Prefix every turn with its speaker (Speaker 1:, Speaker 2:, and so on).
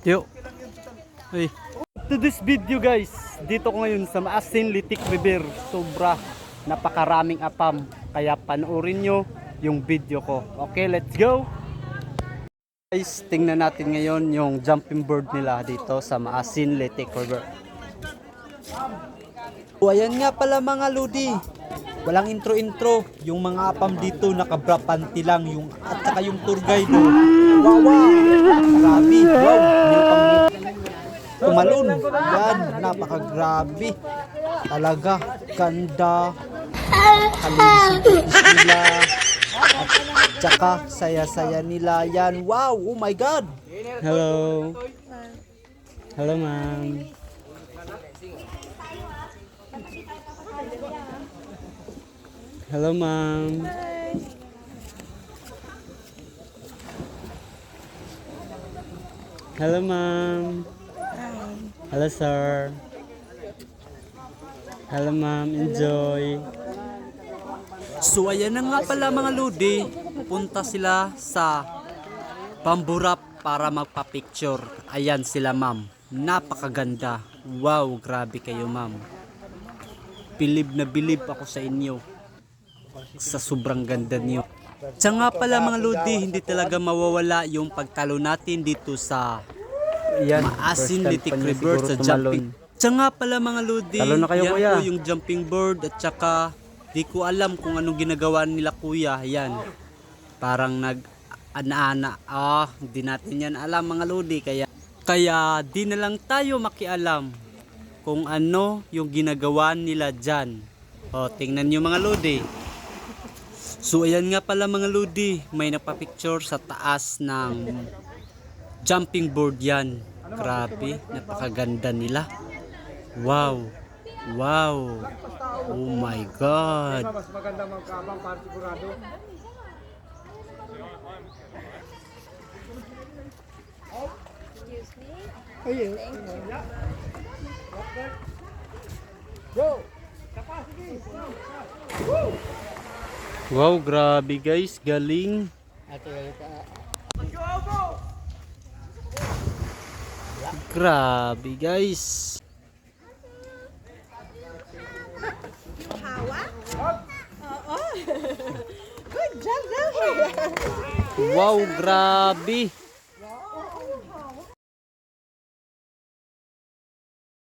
Speaker 1: Yo. Hey. To this video guys, dito ko ngayon sa Maasin Litik River. Sobra napakaraming apam. Kaya panoorin nyo yung video ko. Okay, let's go! Guys, tingnan natin ngayon yung jumping board nila dito sa Maasin Litik River.
Speaker 2: O ayan nga pala mga lodi. Walang intro-intro. Yung mga apam dito nakabrapanti lang yung at saka yung tour guide. Wow, wow. Grabe. Wow. May pang tumalon. Yan, napakagrabe. Talaga ganda. Kalinis nila. At saka saya-saya nila yan. Wow, oh my god.
Speaker 1: Hello. Hello ma'am. Hello ma'am. Hello ma'am. Hello sir. Hello ma'am, enjoy.
Speaker 2: So ayan na nga pala mga lodi. Pupunta sila sa Bamboo Rap para magpa-picture. Ayan sila ma'am. Napakaganda. Wow, grabe kayo ma'am. Bilib na bilib ako sa inyo. Sa sobrang ganda niyo. Siya nga pala mga lodi, hindi talaga mawawala yung pagtalo natin dito sa
Speaker 1: Yan,
Speaker 2: Maasin
Speaker 1: first time
Speaker 2: Litik
Speaker 1: pa niya
Speaker 2: River
Speaker 1: siguro
Speaker 2: sa
Speaker 1: tumalon.
Speaker 2: jumping. Siya nga pala mga lodi,
Speaker 1: Talo na kayo,
Speaker 2: yan
Speaker 1: kuya.
Speaker 2: po yung jumping board at saka di ko alam kung anong ginagawa nila kuya. Yan, parang nag-ana-ana. Hindi natin yan alam mga lodi. Kaya di na lang tayo makialam kung ano yung ginagawa nila dyan. Tingnan nyo mga lodi. So ayan nga pala mga lodi, may napapicture sa taas ng jumping board yan. Grabe, napakaganda nila. Wow. Wow. Oh my God.
Speaker 3: Mas maganda magkabang para sigurado.
Speaker 1: Wow, grabe guys, galing. Grabe guys. Wow, grabe.